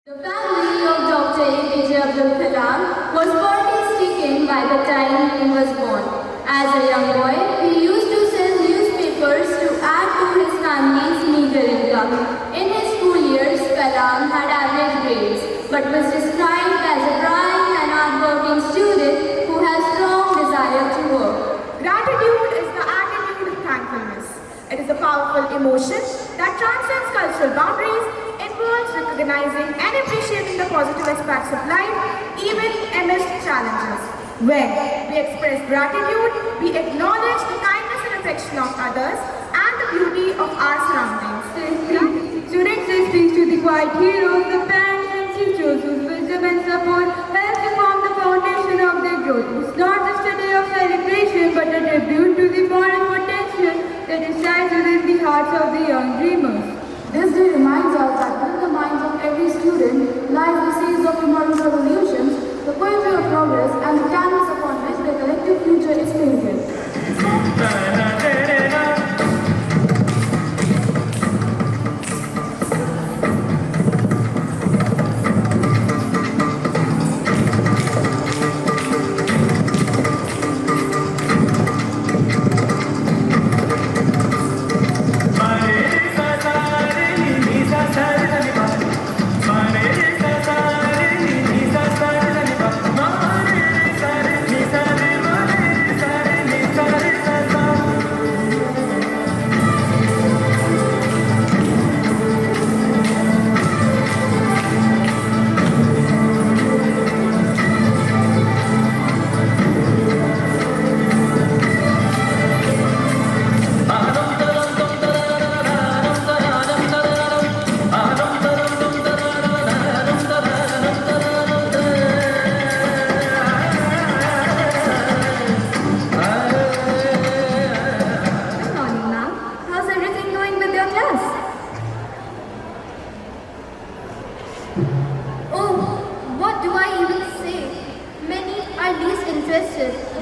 The family of Dr. APJ Abdul Kalam was poverty-stricken by the time he was born. As a young boy, he used to sell newspapers to add to his family's meager income. In his school years, Kalam had average grades, but was described as a bright and hardworking student who has strong desire to work. Gratitude is the attitude of thankfulness. It is a powerful emotion that transcends cultural boundaries, involves recognizing and appreciating the positive aspects of life, even amidst challenges. When we express gratitude, we acknowledge the kindness and affection of others and the beauty of our surroundings. Students say speak to the quiet heroes, the parents and teachers whose wisdom and support help to form the foundation of their growth. It's not just a day of celebration, but a tribute to the foreign potential that resides within the hearts of the young dreamers. This day reminds us that within the minds of every student lies the seeds of tomorrow's revolutions, the poetry of progress, and the canvas upon which their collective future is painted.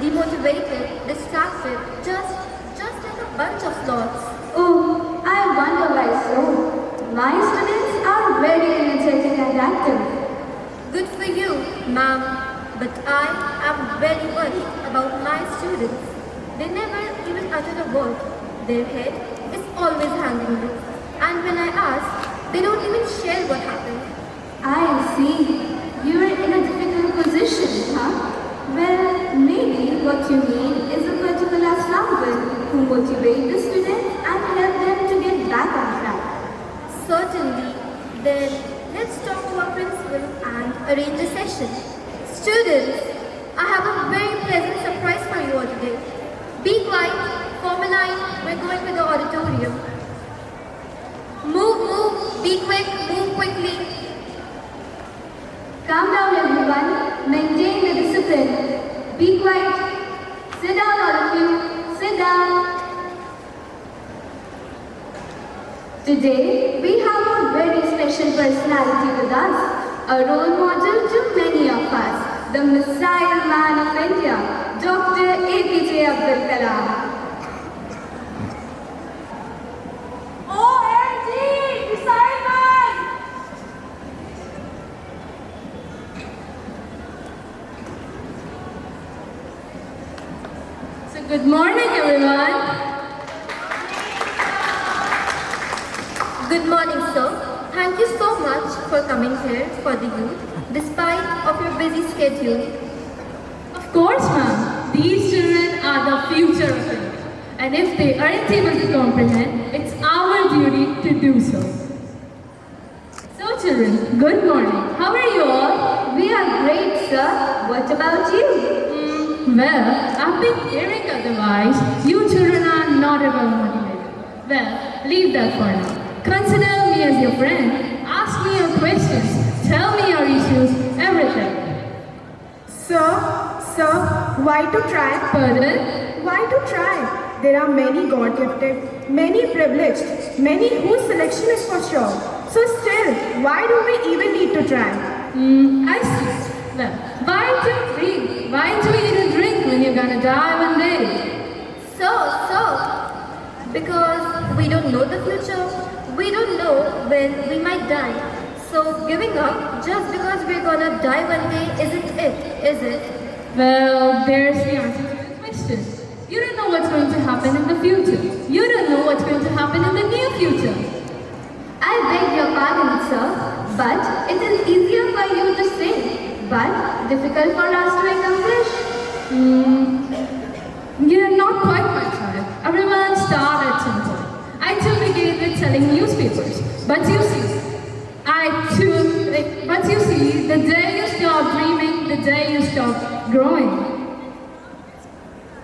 Demotivated, distracted, just like a bunch of sloths. Oh, I wonder why so. My students are very energetic and active. Good for you, ma'am. But I am very worried about my students. They never even utter a word. Their head is always hanging low. And when I ask, they don't even share what happened. I see. You're in a difficult position, huh? Well, maybe what you need is a particular sample who motivate the students and help them to get back on track. Certainly. Then let's talk to our principal and arrange a session. Students, I have a very pleasant surprise for you all today. Be quiet, form a line, we're going to the auditorium. Move, be quick, move quickly. Calm down everyone, maintain the discipline. Be quiet. Sit down all of you, sit down. Today, we have a very special personality with us, a role model to many of us, the Missile Man of India, Dr. APJ Abdul Kalam. OMG! Missile Man! So good morning everyone. Good morning, sir. Thank you so much for coming here for the youth, despite of your busy schedule. Of course, ma'am. These children are the future of India. And if they aren't able to comprehend, it's our duty to do so. So children, good morning. How are you all? We are great, sir. What about you? Well, I've been hearing otherwise. You children are not at all motivated. Well, leave that for now. Consider me as your friend. Ask me your questions. Tell me your issues. Everything. Sir, why to try? Pardon? Why to try? There are many God-gifted, many privileged, many whose selection is for sure. So still, why do we even need to try? I see. Well, why to drink? Why to eat and drink when you're gonna die one day? So, because we don't know the future, we don't know when we might die. So giving up just because we're gonna die one day isn't it, is it? Well, there's the answer to the question. You don't know what's going to happen in the future. You don't know what's going to happen in the near future. I beg your pardon, sir, but it is easier for you to say, but difficult for us to accomplish. Yeah, not quite, my child. Everyone started at some point. I too began with selling newspapers, but you see, the day you stop dreaming, the day you stop growing.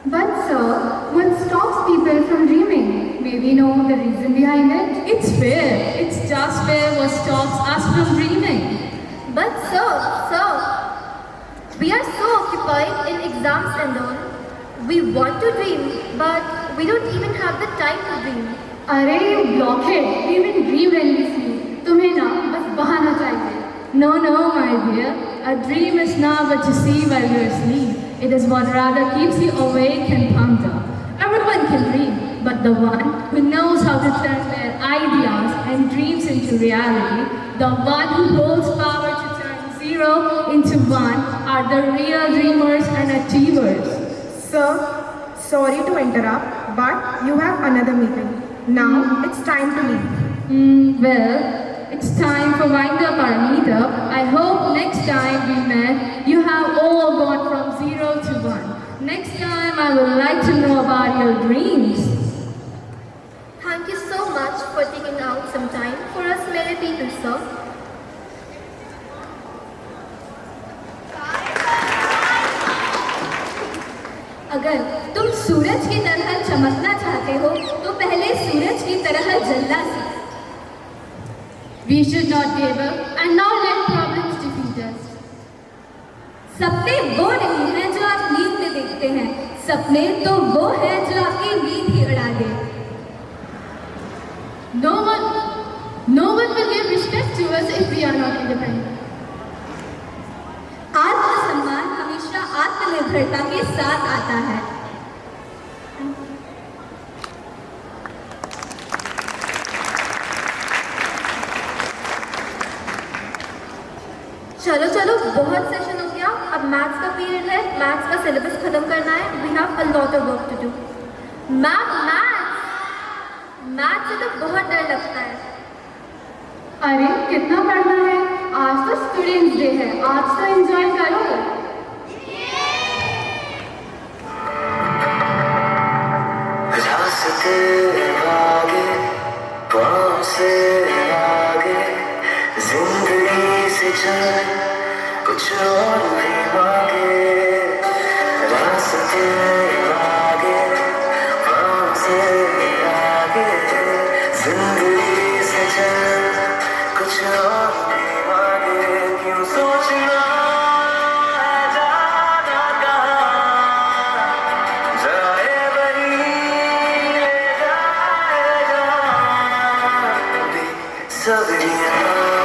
But sir, what stops people from dreaming? May we know the reason behind it? It's fear. It's just fear what stops us from dreaming. But so, we are so occupied in exams and all. We want to dream, but we don't even have the time to dream. अरे you blockhead, we even dream when we sleep. तुम्हें ना बस बहाना चाहिए. No, my dear. A dream is not what you see while you're asleep. It is what rather keeps you awake and pumped up. Everyone can dream, but the one who knows how to turn their ideas and dreams into reality, the one who holds power to turn zero into one, are the real dreamers and achievers. Sir, sorry to interrupt, but you have another meeting. Now it's time to leave. Well, it's time for wind up our meetup. I hope next time we met, you have all gone from 0 to 1. Next time, I would like to know about your dreams. Thank you so much for taking out some time for us merry people, sir. अगर तुम सूरज की तरह चमकना चाहते हो, तो पहले सूरज की तरह जलना सीखो. We should not give up and not let problems defeat us. सपने वो नहीं हैं जो आप नींद में देखते हैं. सपने तो वो हैं जो आपकी नींद ही उड़ा दे. No one will give respect to us if we are not independent. आत्मसम्मान हमेशा आत्मनिर्भरता के साथ आता है. चलो बहुत सेशन हो गया. अब मैथ्स का पीरियड है. मैथ्स का सिलेबस खत्म करना है. We have a lot of work to do. Maths से तो बहुत डर लगता है. अरे कितना पढ़ना है. आज तो स्टूडेंट्स डे है. आज तो एंजॉय करो. रास्ते आगे पाँव से आगे जिंदगी से चल कुछ और भी मांगे. रास्ते आगे पाँव से आगे जिंदगी से चल कुछ और भी मांगे. क्यों सोचना है जाना कहाँ, जाए वही ले जाए जहाँ. सवरियाँ